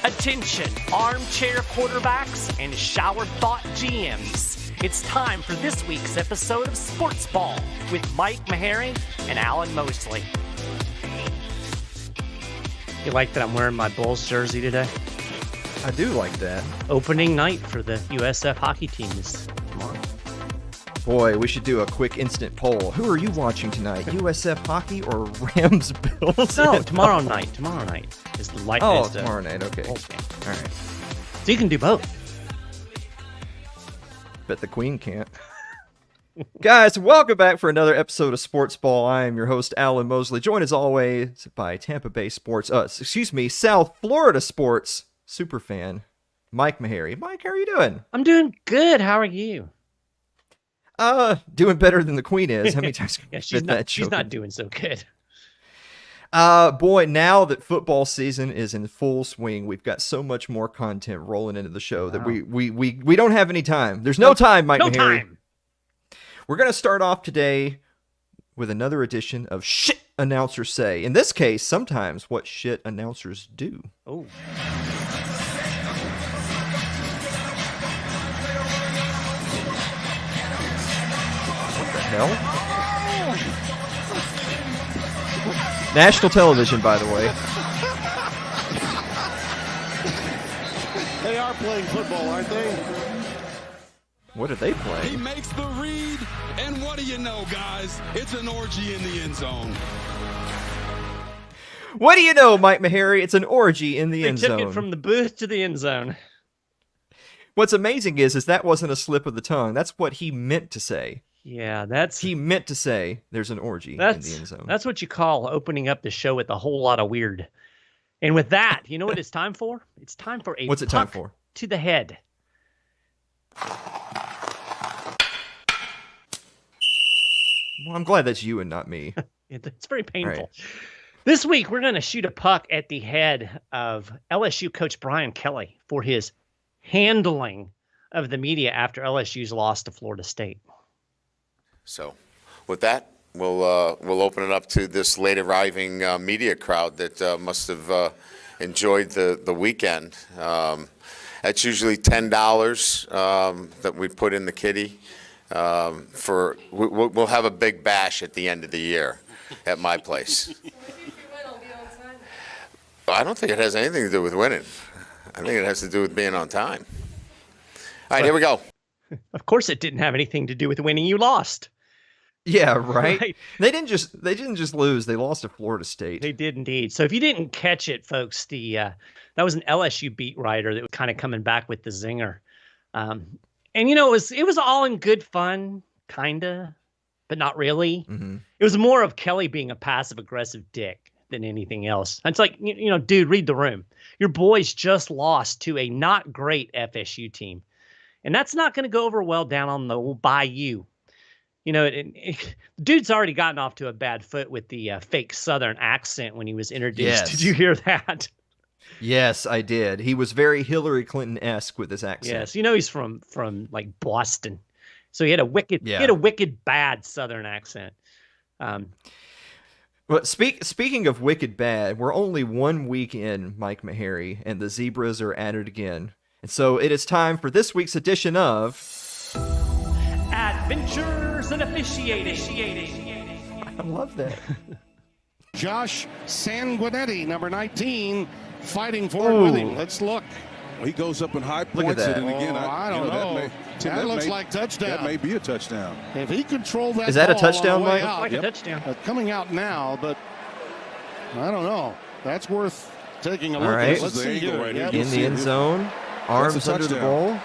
Attention, armchair quarterbacks and shower thought GMs. It's time for this week's episode of SportsBall with Mike Meharry and Alan Mosley. You like that I'm wearing my Bulls jersey today? I do like that. Opening night for the USF hockey team is tomorrow. Boy, we should do a quick instant poll. Who are you watching tonight? USF hockey or Rams Bills? No, tomorrow night. Tomorrow night is the light. Tomorrow night. Okay. All right. So you can do both. Bet the Queen can't. Guys, welcome back for another episode of SportsBall. I am your host, Alan Mosley, joined as always by Tampa Bay Sports, South Florida Sports superfan, Mike Meharry. Mike, how are you doing? I'm doing good. How are you? Doing better than the Queen is. How many times can she's not doing so good. Boy, now that football season is in full swing, we've got so much more content rolling into the show that we don't have any time. There's no time, Mike Meharry. Time. We're going to start off today with another edition of Shit Announcers Say. In this case, sometimes what shit announcers do. Oh. Hell? National television, by the way. They are playing football, aren't they? What are they playing? He makes the read, and what do you know, guys? It's an orgy in the end zone. What do you know, Mike Meharry? It's an orgy in the end zone. They took it from the booth to the end zone. What's amazing is that wasn't a slip of the tongue. That's what he meant to say. Yeah, he meant to say there's an orgy in the end zone. That's what you call opening up the show with a whole lot of weird. And with that, you know what it's time for? It's time for a What's it time for? To the head. Well, I'm glad that's you and not me. It's very painful. Right. This week, we're going to shoot a puck at the head of LSU coach Brian Kelly for his handling of the media after LSU's loss to Florida State. So with that, we'll open it up to this late arriving media crowd that must have enjoyed the weekend. That's usually $10 that we put in the kitty. We'll have a big bash at the end of the year at my place. I don't think it has anything to do with winning. I think it has to do with being on time. All right, here we go. Of course, it didn't have anything to do with winning. You lost. Yeah, right. They didn't just lose. They lost to Florida State. They did indeed. So if you didn't catch it, folks, that was an LSU beat writer that was kind of coming back with the zinger. And you know, it was all in good fun, kinda, but not really. Mm-hmm. It was more of Kelly being a passive aggressive dick than anything else. It's like, you know, dude, read the room. Your boys just lost to a not great FSU team. And that's not going to go over well down on the Bayou. You know, dude's already gotten off to a bad foot with the fake Southern accent when he was introduced. Yes. Did you hear that? Yes, I did. He was very Hillary Clinton-esque with his accent. Yes, you know he's from like Boston, so he had a wicked bad Southern accent. Well, speaking of wicked bad, we're only 1 week in, Mike Meharry, and the Zebras are at it again. And so it is time for this week's edition of Adventures in Officiating. I love that. Josh Sanguinetti, number 19, fighting for it with him. Let's look. Well, he goes up in high points. Look at that. And again, I don't know. That looks like touchdown. That may be a touchdown. If he controlled that, is that a ball touchdown, on the way Mike? out, Like a touchdown. Coming out now, but I don't know. That's worth taking a look right. at. Let's see here. Right here. In the end zone, arms under the ball.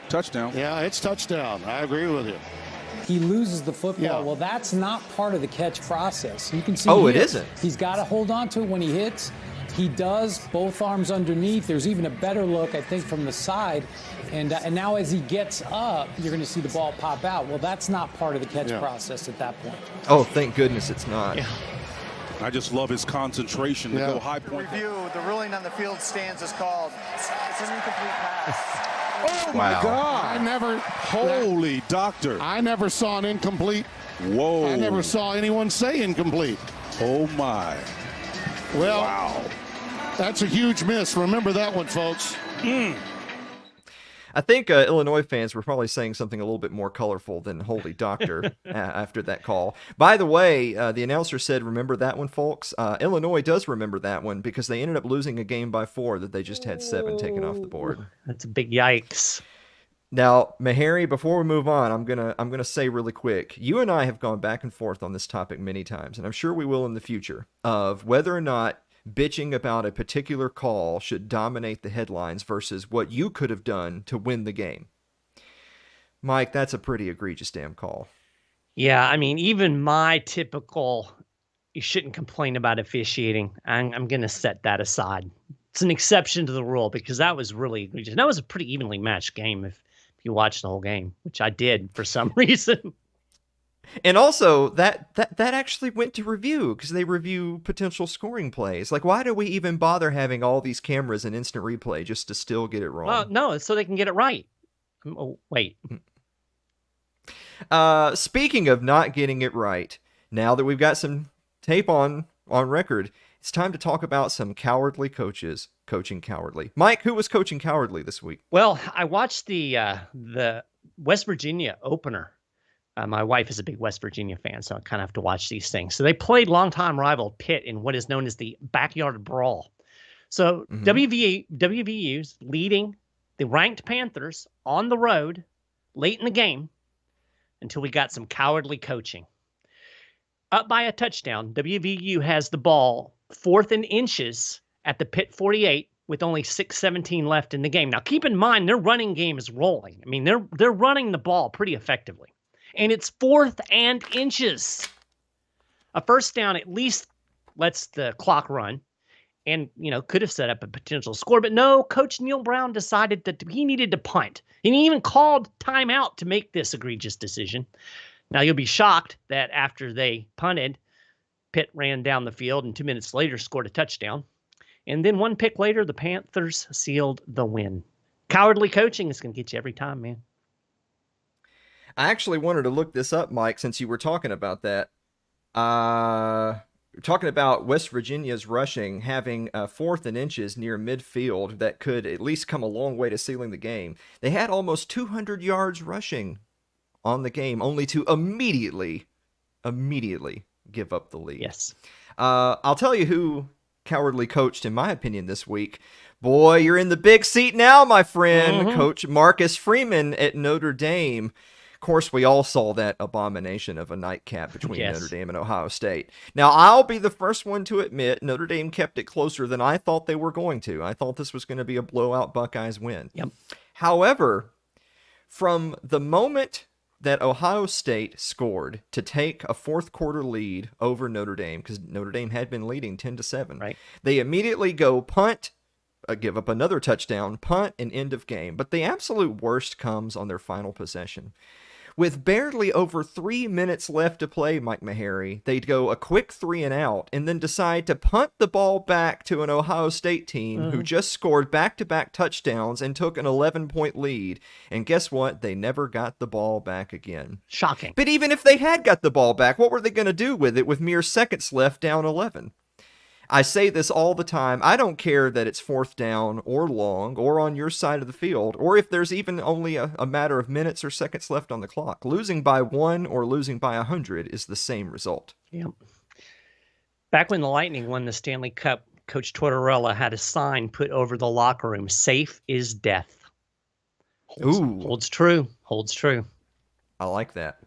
Touchdown. Yeah, it's touchdown. I agree with you. He loses the football. Yeah. Well, that's not part of the catch process. You can see. Oh, it isn't. He's got to hold on to it when he hits. He does, both arms underneath. There's even a better look, I think, from the side. And now as he gets up, you're going to see the ball pop out. Well, that's not part of the catch process at that point. Oh, thank goodness it's not. Yeah. I just love his concentration to go high point. Review, the ruling on the field stands is called. It's an incomplete pass. Oh, my God. Holy doctor. I never saw an incomplete. Whoa. I never saw anyone say incomplete. Oh, my. Well, wow. That's a huge miss. Remember that one, folks. I think Illinois fans were probably saying something a little bit more colorful than Holy Doctor after that call. By the way, the announcer said, remember that one, folks? Illinois does remember that one because they ended up losing a game by 4 that they just had 7 taken off the board. That's a big yikes. Now, Meharry, before we move on, I'm gonna say really quick, you and I have gone back and forth on this topic many times, and I'm sure we will in the future, of whether or not bitching about a particular call should dominate the headlines versus what you could have done to win the game. Mike, that's a pretty egregious damn call. Yeah, I mean, even my typical, you shouldn't complain about officiating. I'm going to set that aside. It's an exception to the rule because that was really egregious. That was a pretty evenly matched game if you watched the whole game, which I did for some reason. And also, that actually went to review because they review potential scoring plays. Like, why do we even bother having all these cameras and instant replay just to still get it wrong? Well, no, so they can get it right. Oh, wait. Speaking of not getting it right, now that we've got some tape on record, it's time to talk about some cowardly coaches coaching cowardly. Mike, who was coaching cowardly this week? Well, I watched the West Virginia opener. My wife is a big West Virginia fan, so I kind of have to watch these things. So they played longtime rival Pitt in what is known as the backyard brawl. So WVU's leading the ranked Panthers on the road late in the game until we got some cowardly coaching. Up by a touchdown, WVU has the ball 4th and inches at the Pitt 48 with only 6:17 left in the game. Now, keep in mind, their running game is rolling. I mean, they're running the ball pretty effectively. And it's 4th and inches. A first down at least lets the clock run and, could have set up a potential score. But no, Coach Neil Brown decided that he needed to punt. And he even called timeout to make this egregious decision. Now, you'll be shocked that after they punted, Pitt ran down the field and 2 minutes later scored a touchdown. And then 1 pick later, the Panthers sealed the win. Cowardly coaching is going to get you every time, man. I actually wanted to look this up, Mike, since you were talking about that. Talking about West Virginia's rushing having 4th and inches near midfield that could at least come a long way to sealing the game. They had almost 200 yards rushing on the game, only to immediately give up the lead. Yes. I'll tell you who cowardly coached, in my opinion, this week. Boy, you're in the big seat now, my friend. Coach Marcus Freeman at Notre Dame. Of course, we all saw that abomination of a nightcap between Notre Dame and Ohio State. Now, I'll be the first one to admit Notre Dame kept it closer than I thought they were going to. I thought this was going to be a blowout Buckeyes win. Yep. However, from the moment that Ohio State scored to take a 4th quarter lead over Notre Dame, because Notre Dame had been leading 10-7, right, they immediately go punt, give up another touchdown, punt, and end of game. But the absolute worst comes on their final possession. With barely over 3 minutes left to play, Mike Meharry, they'd go a quick 3 and out and then decide to punt the ball back to an Ohio State team who just scored back-to-back touchdowns and took an 11-point lead. And guess what? They never got the ball back again. Shocking. But even if they had got the ball back, what were they going to do with it with mere seconds left down 11? I say this all the time. I don't care that it's 4th down or long or on your side of the field, or if there's even only a matter of minutes or seconds left on the clock. Losing by 1 or losing by 100 is the same result. Yep. Back when the Lightning won the Stanley Cup, Coach Tortorella had a sign put over the locker room, "Safe is death." Holds true. Holds true. I like that.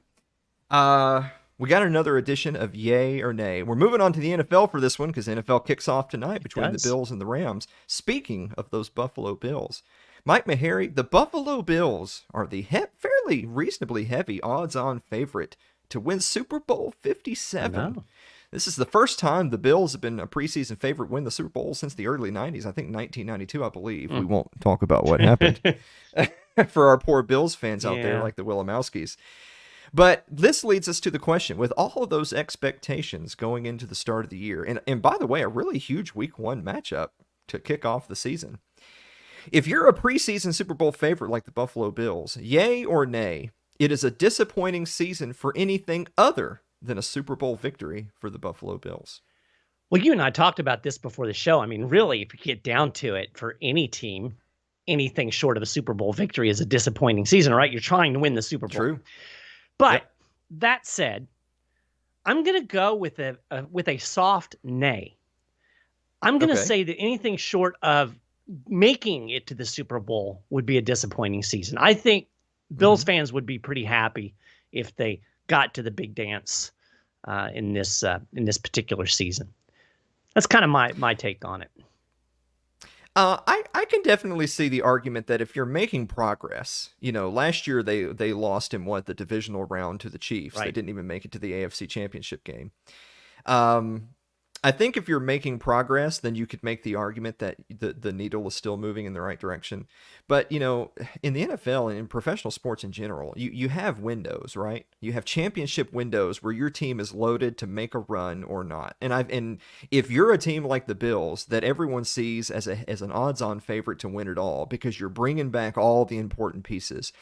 We got another edition of Yay or Nay. We're moving on to the NFL for this one because NFL kicks off tonight between the Bills and the Rams. Speaking of those Buffalo Bills, Mike Meharry, the Buffalo Bills are the fairly reasonably heavy odds-on favorite to win Super Bowl 57. This is the first time the Bills have been a preseason favorite win the Super Bowl since the early 90s. I think 1992, I believe. We won't talk about what happened for our poor Bills fans out there like the Willimowskis. But this leads us to the question, with all of those expectations going into the start of the year, and by the way, a really huge Week 1 matchup to kick off the season. If you're a preseason Super Bowl favorite like the Buffalo Bills, yay or nay, it is a disappointing season for anything other than a Super Bowl victory for the Buffalo Bills. Well, you and I talked about this before the show. I mean, really, if you get down to it, for any team, anything short of a Super Bowl victory is a disappointing season, right? You're trying to win the Super Bowl. True. But that said, I'm going to go with a soft nay. I'm going to say that anything short of making it to the Super Bowl would be a disappointing season. I think Bills fans would be pretty happy if they got to the big dance in this particular season. That's kind of my take on it. I can definitely see the argument that if you're making progress, last year they lost in the divisional round to the Chiefs. They didn't even make it to the AFC Championship game. I think if you're making progress, then you could make the argument that the needle is still moving in the right direction. But, in the NFL and in professional sports in general, you have windows, right? You have championship windows where your team is loaded to make a run or not. And if you're a team like the Bills that everyone sees as an odds-on favorite to win it all because you're bringing back all the important pieces,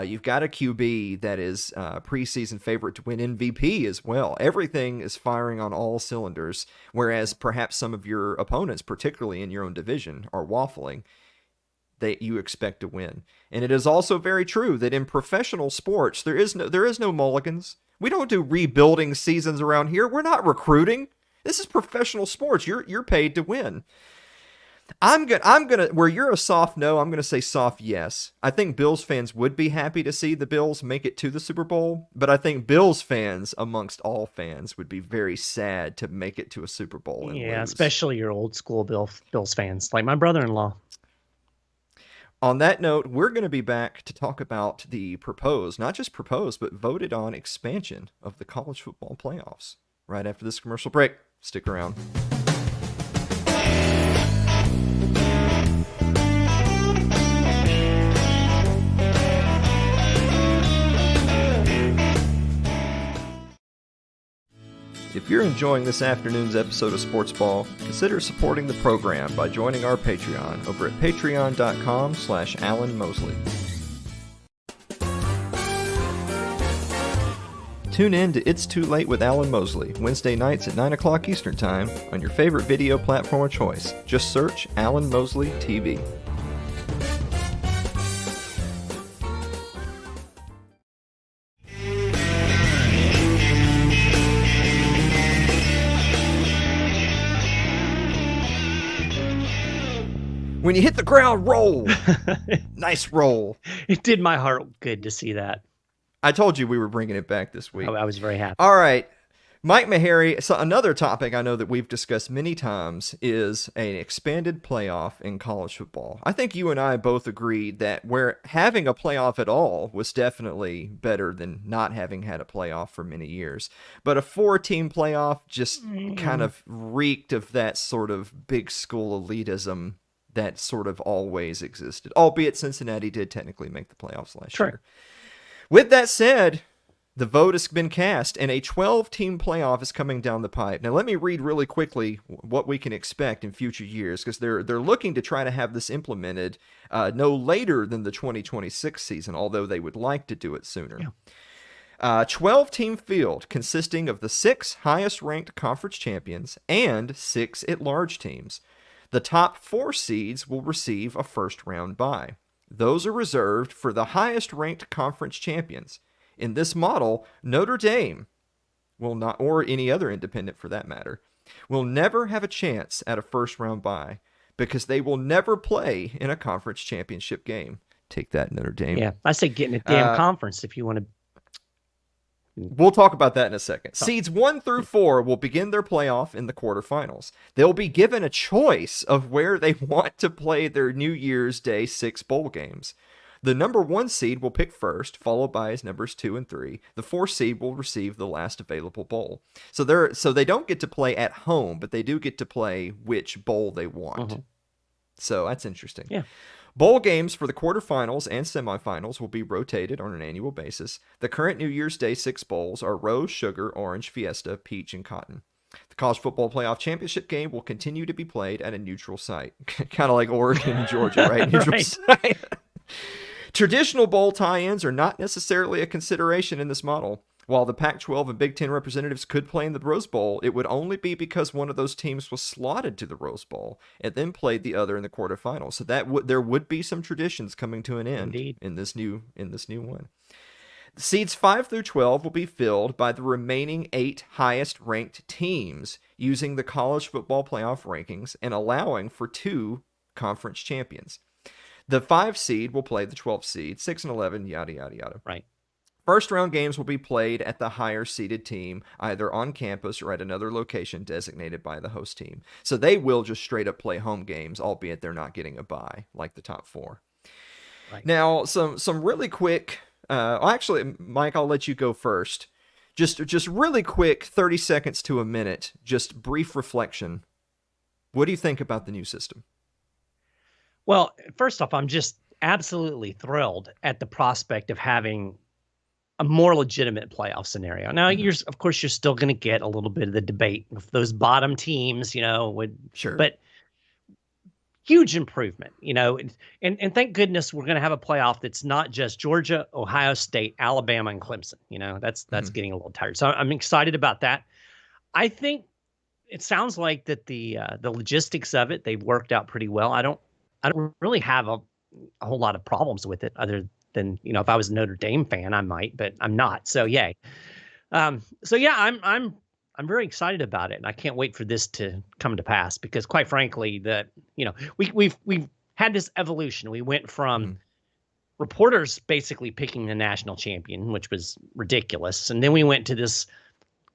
you've got a QB that is preseason favorite to win MVP as well. Everything is firing on all cylinders, whereas perhaps some of your opponents, particularly in your own division, are waffling. That you expect to win. And it is also very true that in professional sports, there is no mulligans. We don't do rebuilding seasons around here. We're not recruiting. This is professional sports. You're paid to win. I'm gonna where you're a soft no, I'm gonna say soft yes. I think Bills fans would be happy to see the Bills make it to the Super Bowl, but I think Bills fans, amongst all fans, would be very sad to make it to a Super Bowl and lose. Especially your old school Bills fans, like my brother-in-law. On that note, we're going to be back to talk about the not just proposed, but voted on expansion of the college football playoffs right after this commercial break. Stick around. If you're enjoying this afternoon's episode of SportsBall, consider supporting the program by joining our Patreon over at patreon.com/Alan Mosley. Tune in to It's Too Late with Alan Mosley, Wednesday nights at 9 o'clock Eastern Time on your favorite video platform of choice. Just search Alan Mosley TV. When you hit the ground, roll. Nice roll. It did my heart good to see that. I told you we were bringing it back this week. I was very happy. All right. Mike Maharrey, so another topic I know that we've discussed many times is an expanded playoff in college football. I think you and I both agreed that where having a playoff at all was definitely better than not having had a playoff for many years. But a 4-team playoff just kind of reeked of that sort of big school elitism that sort of always existed, albeit Cincinnati did technically make the playoffs last year. With that said, the vote has been cast, and a 12-team playoff is coming down the pipe. Now, let me read really quickly what we can expect in future years, because they're looking to try to have this implemented no later than the 2026 season, although they would like to do it sooner. 12-team field consisting of the 6 highest-ranked conference champions and 6 at-large teams. The top 4 seeds will receive a first-round bye. Those are reserved for the highest-ranked conference champions. In this model, Notre Dame will not, or any other independent for that matter, will never have a chance at a first-round bye because they will never play in a conference championship game. Take that, Notre Dame. Yeah, I say get in a damn conference if you want to. We'll talk about that in a second. Seeds 1 through 4 will begin their playoff in the quarterfinals. They'll be given a choice of where they want to play their New Year's Day 6 bowl games. The number 1 seed will pick first, followed by his numbers 2 and 3. The 4 seed will receive the last available bowl. So they don't get to play at home, but they do get to play which bowl they want. So that's interesting. Yeah. Bowl games for the quarterfinals and semifinals will be rotated on an annual basis. The current New Year's Day 6 bowls are Rose, Sugar, Orange, Fiesta, Peach, and Cotton. The College Football Playoff Championship game will continue to be played at a neutral site. Kind of like Oregon and Georgia, right? Neutral site. Traditional bowl tie-ins are not necessarily a consideration in this model. While the Pac-12 and Big Ten representatives could play in the Rose Bowl, it would only be because one of those teams was slotted to the Rose Bowl and then played the other in the quarterfinals. So there would be some traditions coming to an end in this new one. Seeds 5 through 12 will be filled by the remaining 8 highest-ranked teams using the college football playoff rankings and allowing for 2 conference champions. The 5 seed will play the 12 seed, 6 and 11, yada, yada, yada. Right. First round games will be played at the higher seeded team, either on campus or at another location designated by the host team. So they will just straight up play home games, albeit they're not getting a bye like the top 4. Right. Now, some really quick. Actually, Mike, I'll let you go first. Just really quick, 30 seconds to a minute, just brief reflection. What do you think about the new system? Well, first off, I'm just absolutely thrilled at the prospect of having a more legitimate playoff scenario. Now, of course, you're still going to get a little bit of the debate of those bottom teams, but huge improvement, and thank goodness we're going to have a playoff that's not just Georgia, Ohio State, Alabama, and Clemson. That's getting a little tired. So I'm excited about that. I think it sounds like that the logistics of it, they've worked out pretty well. I don't really have a whole lot of problems with it other than, if I was a Notre Dame fan, I might, but I'm not. So yay. I'm very excited about it, and I can't wait for this to come to pass because, quite frankly, we've had this evolution. We went from reporters basically picking the national champion, which was ridiculous, and then we went to this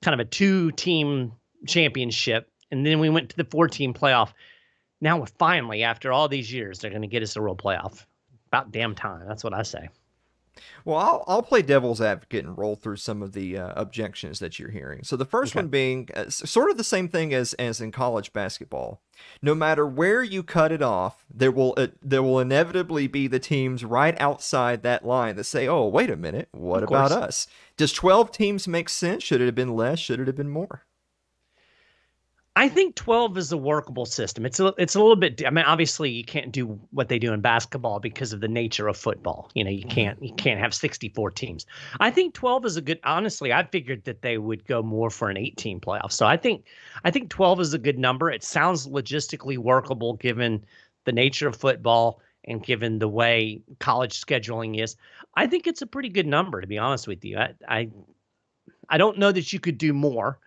kind of a 2-team championship, and then we went to the 4-team playoff. Now, finally, after all these years, they're going to get us a real playoff. About damn time. That's what I say. Well, I'll play devil's advocate and roll through some of the objections that you're hearing. So the first one being sort of the same thing as in college basketball. No matter where you cut it off, there will inevitably be the teams right outside that line that say, "Oh, wait a minute, what about us? Does 12 teams make sense? Should it have been less? Should it have been more?" I think 12 is a workable system. It's a little bit. I mean, obviously, you can't do what they do in basketball because of the nature of football. You can't have 64 teams. I think 12 is a good. Honestly, I figured that they would go more for an 18 playoff. So I think 12 is a good number. It sounds logistically workable given the nature of football and given the way college scheduling is. I think it's a pretty good number, to be honest with you. I don't know that you could do more.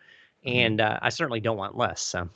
And I certainly don't want less. So,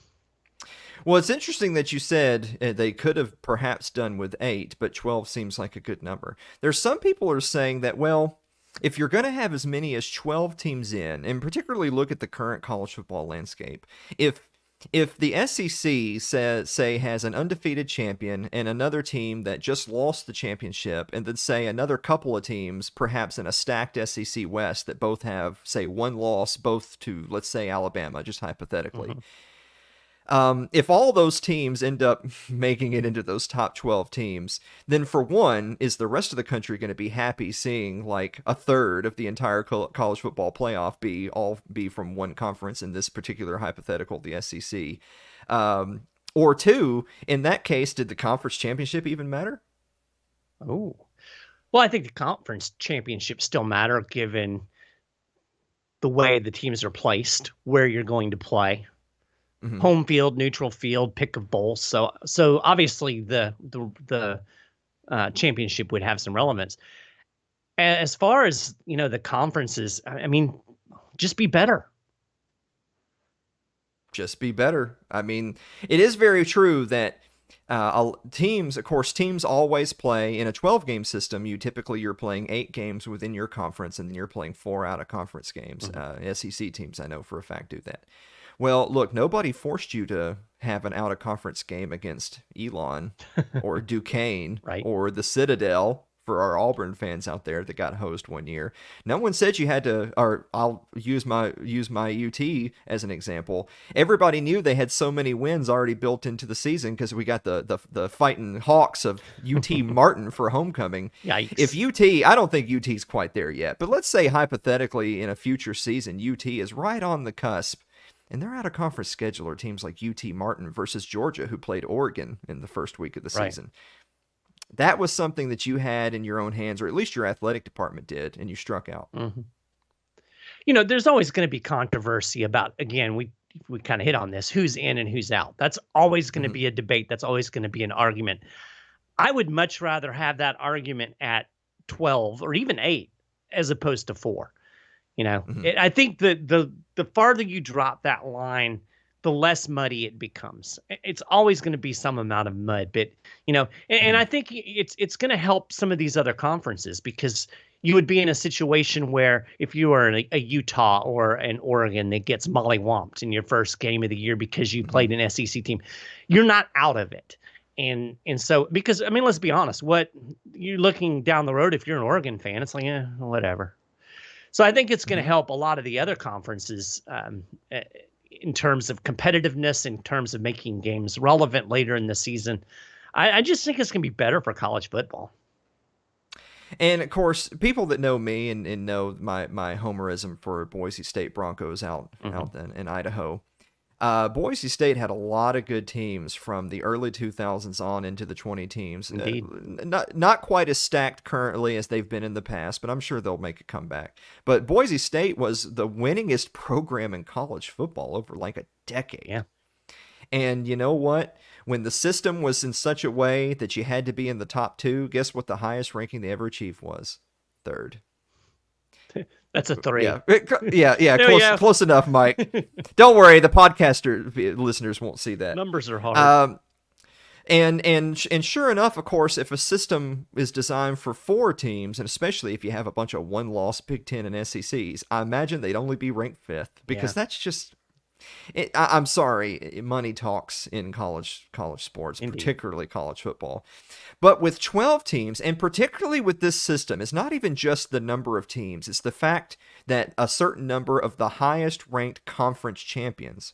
well, it's interesting that you said they could have perhaps done with 8, but 12 seems like a good number. There's some people are saying that, well, if you're going to have as many as 12 teams in, and particularly look at the current college football landscape, if the SEC say has an undefeated champion and another team that just lost the championship, and then say another couple of teams, perhaps in a stacked SEC West that both have, say, one loss, both to, let's say, Alabama, just hypothetically. If all those teams end up making it into those top 12 teams, then for one, is the rest of the country going to be happy seeing like a third of the entire college football playoff be from one conference, in this particular hypothetical, the SEC? Or two, in that case, did the conference championship even matter? Oh, well, I think the conference championships still matter given the way the teams are placed, where you're going to play. Home field, neutral field, pick of bowls. So obviously the championship would have some relevance. As far as the conferences, I mean, just be better. Just be better. I mean, it is very true that teams always play in a 12-game system. You're playing 8 games within your conference, and then you're playing 4 out-of-conference games. SEC teams, I know for a fact, do that. Well, look, nobody forced you to have an out-of-conference game against Elon or Duquesne or the Citadel, for our Auburn fans out there that got hosed one year. No one said you had to, or I'll use my UT as an example. Everybody knew they had so many wins already built into the season because we got the fighting Hawks of UT Martin for homecoming. Yikes. If UT, I don't think UT's quite there yet, but let's say hypothetically in a future season, UT is right on the cusp. And they're out of conference schedule are teams like UT Martin versus Georgia, who played Oregon in the first week of the season. That was something that you had in your own hands, or at least your athletic department did, and you struck out. there's always going to be controversy about, again, we kind of hit on this, who's in and who's out. That's always going to be a debate. That's always going to be an argument. I would much rather have that argument at 12 or even 8 as opposed to 4. I think the farther you drop that line, the less muddy it becomes. It's always going to be some amount of mud, but and I think it's going to help some of these other conferences, because you would be in a situation where if you are a Utah or an Oregon that gets mollywomped in your first game of the year because you played an SEC team, you're not out of it. And so, because let's be honest, what you're looking down the road, if you're an Oregon fan, it's like, whatever. So I think it's going to help a lot of the other conferences in terms of competitiveness, in terms of making games relevant later in the season. I just think it's going to be better for college football. And of course, people that know me and know my homerism for Boise State Broncos out in Idaho. Boise State had a lot of good teams from the early 2000s on into the 20 teams. Indeed. Not quite as stacked currently as they've been in the past, but I'm sure they'll make a comeback. But Boise State was the winningest program in college football over like a decade. Yeah. And you know what? When the system was in such a way that you had to be in the top 2, guess what the highest ranking they ever achieved was? 3rd. That's a 3. Yeah. Close enough, Mike. Don't worry, the podcaster listeners won't see that. Numbers are hard. And sure enough, of course, if a system is designed for 4 teams, and especially if you have a bunch of one-loss Big Ten and SECs, I imagine they'd only be ranked 5th, because that's just. I'm sorry, money talks in college sports, Indeed. Particularly college football. But with 12 teams, and particularly with this system, it's not even just the number of teams. It's the fact that a certain number of the highest-ranked conference champions.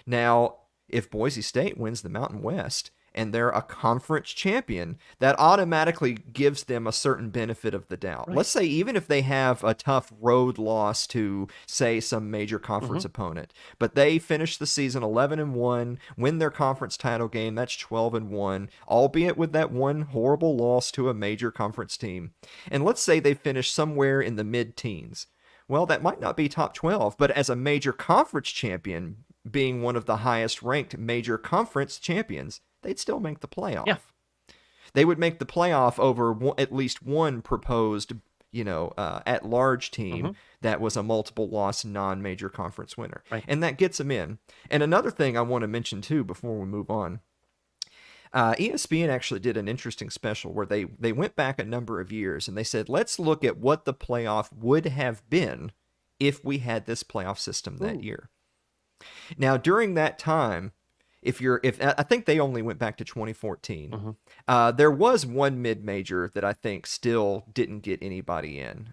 Now, if Boise State wins the Mountain West and they're a conference champion, that automatically gives them a certain benefit of the doubt. Right. Let's say even if they have a tough road loss to, say, some major conference opponent, but they finish the season 11-1, win their conference title game, that's 12-1, albeit with that one horrible loss to a major conference team. And let's say they finish somewhere in the mid-teens. Well, that might not be top 12, but as a major conference champion, being one of the highest-ranked major conference champions, they'd still make the playoff. Yeah. They would make the playoff over at least one proposed, at-large team that was a multiple-loss non-major conference winner. Right. And that gets them in. And another thing I want to mention, too, before we move on, ESPN actually did an interesting special where they went back a number of years and they said, let's look at what the playoff would have been if we had this playoff system that year. Now, during that time, if I think they only went back to 2014, there was one mid-major that I think still didn't get anybody in.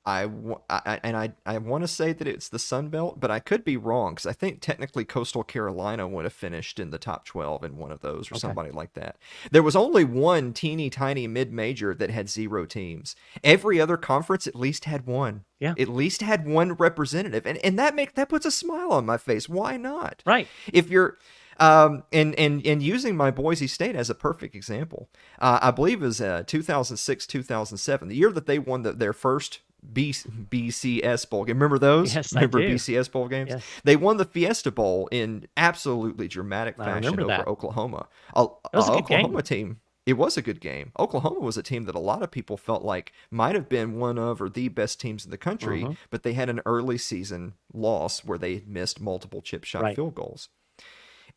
I want to say that it's the Sun Belt, but I could be wrong, because I think technically Coastal Carolina would have finished in the top 12 in one of those, or somebody like that. There was only one teeny tiny mid-major that had 0 teams. Every other conference at least had one. Yeah. At least had one representative. And that puts a smile on my face. Why not? Right. If you're and using my Boise State as a perfect example, I believe it was 2006-2007, the year that they won their first BCS Bowl game. Remember those? Yes, Remember I do. BCS Bowl games? Yes. They won the Fiesta Bowl in absolutely dramatic fashion over Oklahoma. That was a good Oklahoma team. It was a good game. Oklahoma was a team that a lot of people felt like might have been one of or the best teams in the country, but they had an early season loss where they missed multiple chip shot field goals.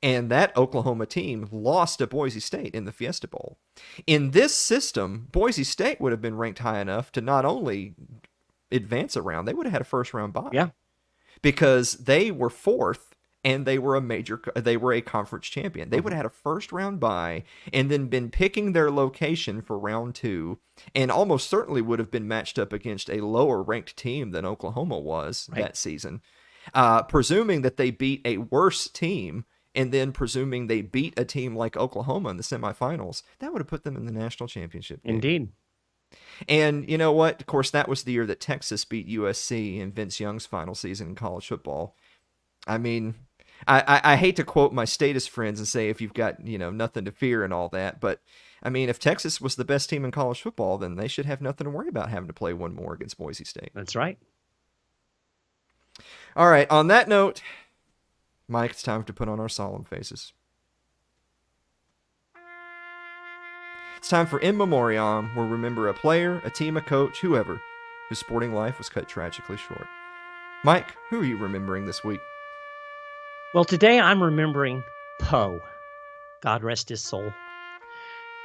And that Oklahoma team lost to Boise State in the Fiesta Bowl. In this system, Boise State would have been ranked high enough to not only advance a round, they would have had a first round bye. Yeah. Because they were 4th and they were a conference champion. They would have had a first round bye and then been picking their location for round 2, and almost certainly would have been matched up against a lower ranked team than Oklahoma was that season. Presuming that they beat a worse team, and then presuming they beat a team like Oklahoma in the semifinals, that would have put them in the national championship game. Indeed. And you know what? Of course, that was the year that Texas beat USC in Vince Young's final season in college football. I mean, I hate to quote my statist friends and say if you've got, nothing to fear and all that, but I mean, if Texas was the best team in college football, then they should have nothing to worry about having to play one more against Boise State. That's right. All right, on that note, Mike, it's time to put on our solemn faces. It's time for In Memoriam, where we remember a player, a team, a coach, whoever, whose sporting life was cut tragically short. Mike, who are you remembering this week? Well, today I'm remembering Poe. God rest his soul.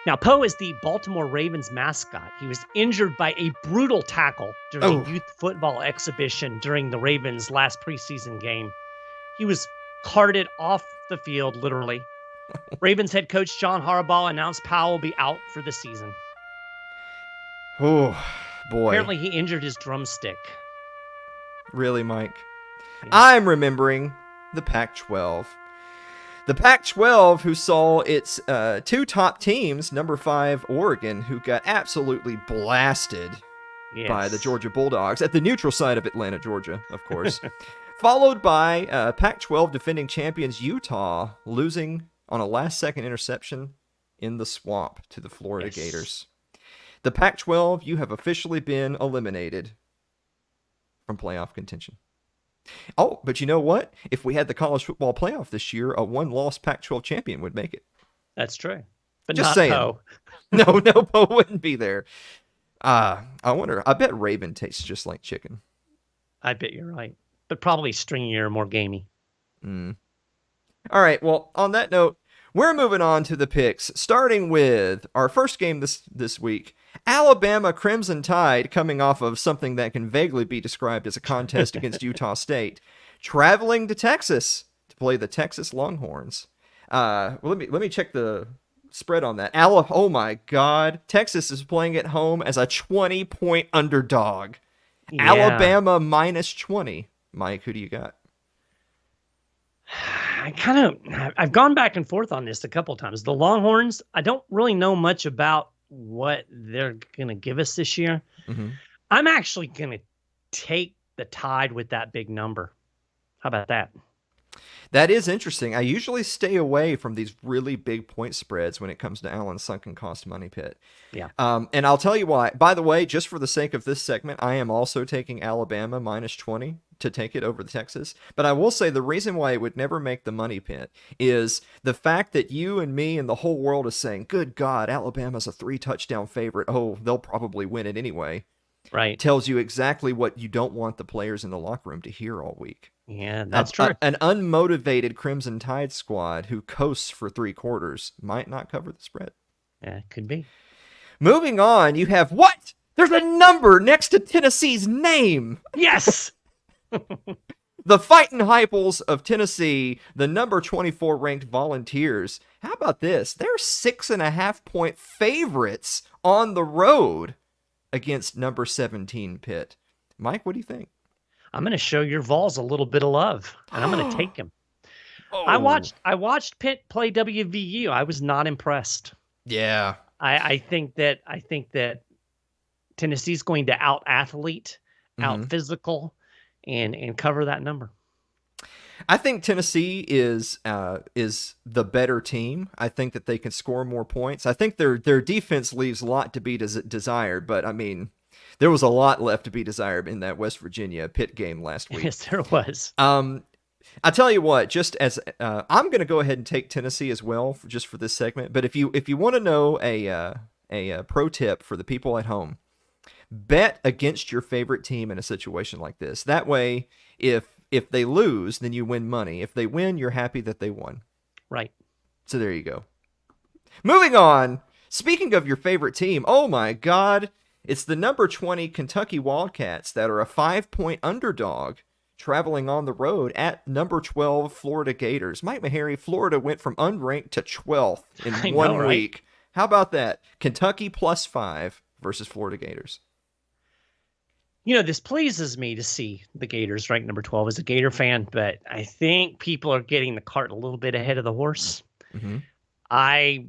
Now, Poe is the Baltimore Ravens mascot. He was injured by a brutal tackle during a youth football exhibition during the Ravens' last preseason game. He was carted off the field, literally. Ravens head coach John Harbaugh announced Powell will be out for the season. Oh, boy. Apparently, he injured his drumstick. Really, Mike? Yeah. I'm remembering the Pac-12. The Pac-12, who saw its two top teams, number 5 Oregon, who got absolutely blasted by the Georgia Bulldogs at the neutral side of Atlanta, Georgia, of course. Followed by Pac-12 defending champions Utah losing on a last-second interception in the swamp to the Florida Gators. The Pac-12, you have officially been eliminated from playoff contention. Oh, but you know what? If we had the college football playoff this year, a one-loss Pac-12 champion would make it. That's true. But just not saying. Poe. No, Poe wouldn't be there. I wonder. I bet Raven tastes just like chicken. I bet you're right. But probably stringier, more gamey. All right, well, on that note, we're moving on to the picks, starting with our first game this week. Alabama Crimson Tide, coming off of something that can vaguely be described as a contest against Utah State, traveling to Texas to play the Texas Longhorns. Well, let me check the spread on that. Oh my God, Texas is playing at home as a 20-point underdog. Yeah. Alabama minus 20. Mike, who do you got? I've gone back and forth on this a couple times. The Longhorns, I don't really know much about what they're going to give us this year. Mm-hmm. I'm actually going to take the Tide with that big number. How about that? That is interesting. I usually stay away from these really big point spreads when it comes to Allen's sunken cost money pit. Yeah. And I'll tell you why. By the way, just for the sake of this segment, I am also taking Alabama minus 20 to take it over the Texas. But I will say the reason why it would never make the money pit is the fact that you and me and the whole world is saying, good God, Alabama's a 3-touchdown favorite. Oh, they'll probably win it anyway. Right. Tells you exactly what you don't want the players in the locker room to hear all week. Yeah, that's true. An unmotivated Crimson Tide squad who coasts for 3 quarters might not cover the spread. Yeah, could be. Moving on, you have what? There's a number next to Tennessee's name. Yes. The Fightin' Heupels of Tennessee, the number 24 ranked Volunteers. How about this? They're 6.5-point favorites on the road against number 17 Pitt. Mike, what do you think? I'm going to show your Vols a little bit of love, and I'm going to take them. Oh. I watched Pitt play WVU. I was not impressed. Yeah. I think that Tennessee's going to out-athlete, out-physical, and cover that number. I think Tennessee is the better team. I think that they can score more points. I think their defense leaves a lot to be desired, but I mean, there was a lot left to be desired in that West Virginia Pitt game last week. Yes, there was. I tell you what, just as I'm going to go ahead and take Tennessee as well, just for this segment. But if you want to know a pro tip for the people at home, bet against your favorite team in a situation like this. That way, if they lose, then you win money. If they win, you're happy that they won. Right. So there you go. Moving on. Speaking of your favorite team, oh my God. It's the number 20 Kentucky Wildcats that are a 5-point underdog traveling on the road at number 12 Florida Gators. Mike Maharrey, Florida went from unranked to 12th in 1 week. How about that? Kentucky plus 5 versus Florida Gators. You know, this pleases me to see the Gators ranked number 12 as a Gator fan, but I think people are getting the cart a little bit ahead of the horse. Mm-hmm.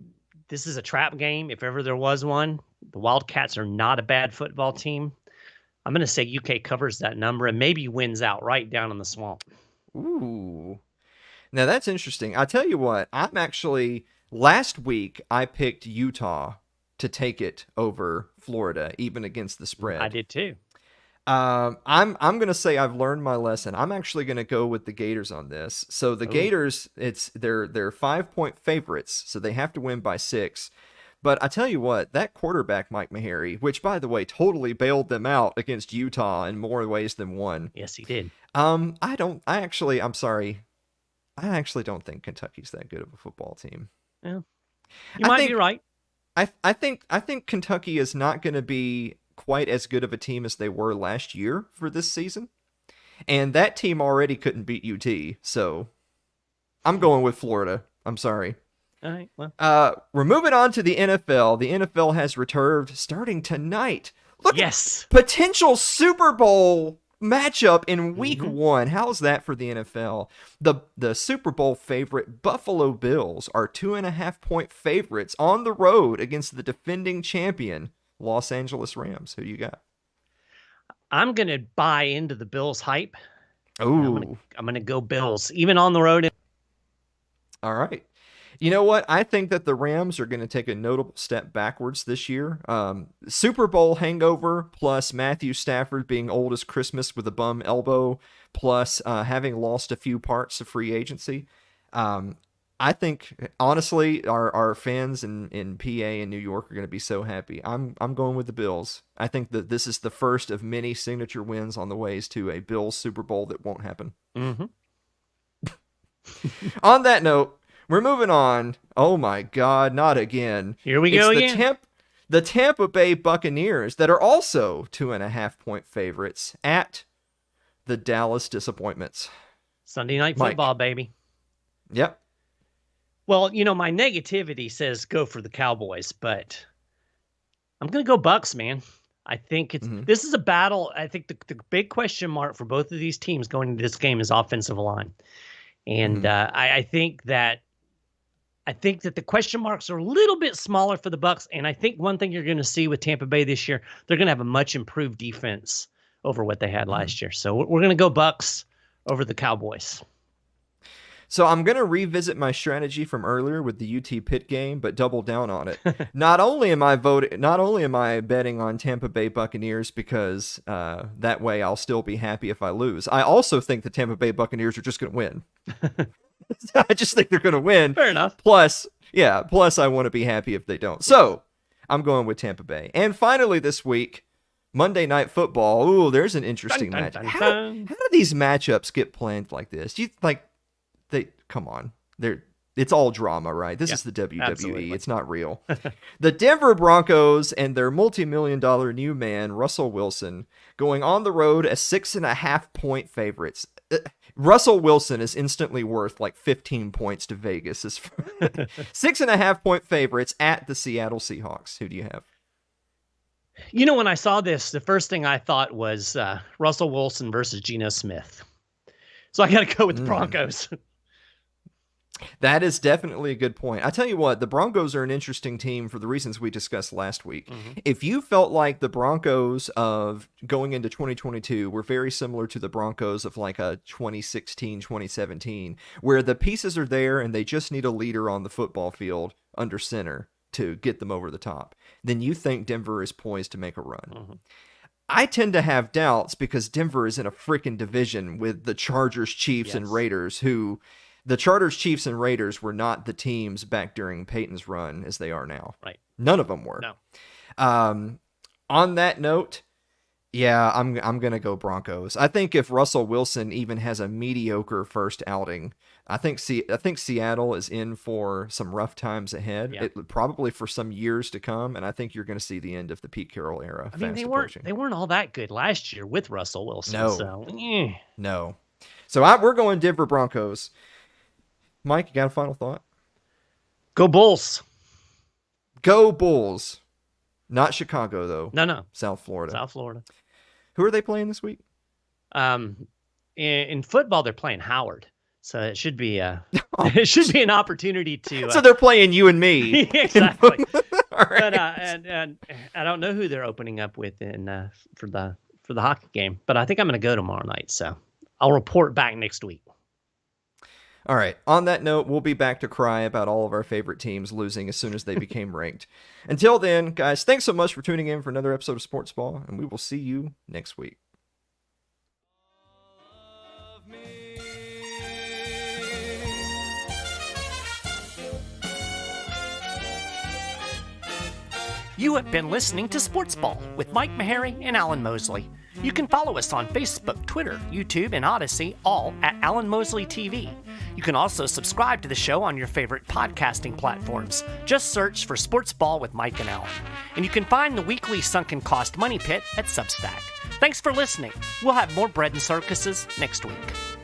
This is a trap game, if ever there was one. The Wildcats are not a bad football team. I'm going to say UK covers that number and maybe wins outright down in the swamp. Ooh. Now, that's interesting. I tell you what, last week, I picked Utah to take it over Florida, even against the spread. I did too. I'm gonna say I've learned my lesson. I'm actually gonna go with the Gators on this. So the Gators, they're 5-point favorites, so they have to win by 6. But I tell you what, that quarterback Mike Maharrey, which by the way totally bailed them out against Utah in more ways than one. Yes, he did. I'm sorry. I actually don't think Kentucky's that good of a football team. Yeah. You might be right. I think Kentucky is not going to be quite as good of a team as they were last year for this season. And that team already couldn't beat UT, so I'm going with Florida. I'm sorry. All right. Well. We're moving on to the NFL. The NFL has returned starting tonight. Look, yes. Potential Super Bowl matchup in week 1. How's that for the NFL? The Super Bowl favorite Buffalo Bills are 2.5-point favorites on the road against the defending champion Los Angeles Rams. Who you got? I'm gonna buy into the Bills hype. Oh, I'm gonna go Bills, even on the road. All right. You know what? I think that the Rams are going to take a notable step backwards this year. Super Bowl hangover, plus Matthew Stafford being old as Christmas with a bum elbow, plus having lost a few parts of free agency. I think, honestly, our fans in PA and New York are going to be so happy. I'm going with the Bills. I think that this is the first of many signature wins on the ways to a Bills Super Bowl that won't happen. Mm-hmm. On that note, we're moving on. Oh my God, not again. Here we go again. The Tampa Bay Buccaneers that are also 2.5-point favorites at the Dallas Disappointments. Sunday Night Football, baby. Yep. Well, my negativity says go for the Cowboys, but I'm going to go Bucks, man. I think this is a battle. I think the big question mark for both of these teams going into this game is offensive line. And I think that the question marks are a little bit smaller for the Bucks, and I think one thing you're going to see with Tampa Bay this year, they're going to have a much improved defense over what they had last year. So we're going to go Bucks over the Cowboys. So I'm going to revisit my strategy from earlier with the UT Pitt game, but double down on it. Not only am I betting on Tampa Bay Buccaneers because that way I'll still be happy if I lose. I also think the Tampa Bay Buccaneers are just going to win. I just think they're going to win. Fair enough. Plus I want to be happy if they don't. So I'm going with Tampa Bay. And finally this week, Monday Night Football. Ooh, there's an interesting match. How do these matchups get planned like this? Come on. It's all drama, right? This is the WWE. Absolutely. It's not real. The Denver Broncos and their multi-million-dollar new man, Russell Wilson, going on the road as 6.5-point favorites. Russell Wilson is instantly worth like 15 points to Vegas. 6.5-point favorites at the Seattle Seahawks. Who do you have? When I saw this, the first thing I thought was Russell Wilson versus Geno Smith. So I got to go with the Broncos. That is definitely a good point. I tell you what, the Broncos are an interesting team for the reasons we discussed last week. If you felt like the Broncos of going into 2022 were very similar to the Broncos of like a 2016, 2017, where the pieces are there and they just need a leader on the football field under center to get them over the top, then you think Denver is poised to make a run. I tend to have doubts because Denver is in a freaking division with the Chargers, Chiefs, and Raiders, who... The Chargers, Chiefs, and Raiders were not the teams back during Peyton's run as they are now. Right. None of them were. No. On that note, yeah, I'm gonna go Broncos. I think if Russell Wilson even has a mediocre first outing, I think Seattle is in for some rough times ahead. Yeah. Probably for some years to come, and I think you're going to see the end of the Pete Carroll era. I mean, they weren't all that good last year with Russell Wilson. No. So we're going Denver Broncos. Mike, you got a final thought? Go Bulls. Go Bulls. Not Chicago, though. No. South Florida. Who are they playing this week? In football, they're playing Howard. So it should be it should be an opportunity to. So they're playing you and me. Exactly. All right. But and I don't know who they're opening up with for the hockey game. But I think I'm going to go tomorrow night. So I'll report back next week. All right. On that note, we'll be back to cry about all of our favorite teams losing as soon as they became ranked. Until then, guys, thanks so much for tuning in for another episode of Sports Ball, and we will see you next week. You have been listening to SportsBall with Mike Meharry and Alan Mosley. You can follow us on Facebook, Twitter, YouTube, and Odyssey, all at Alan Mosley TV. You can also subscribe to the show on your favorite podcasting platforms. Just search for SportsBall with Mike and Alan. And you can find the weekly Sunken Cost Money Pit at Substack. Thanks for listening. We'll have more bread and circuses next week.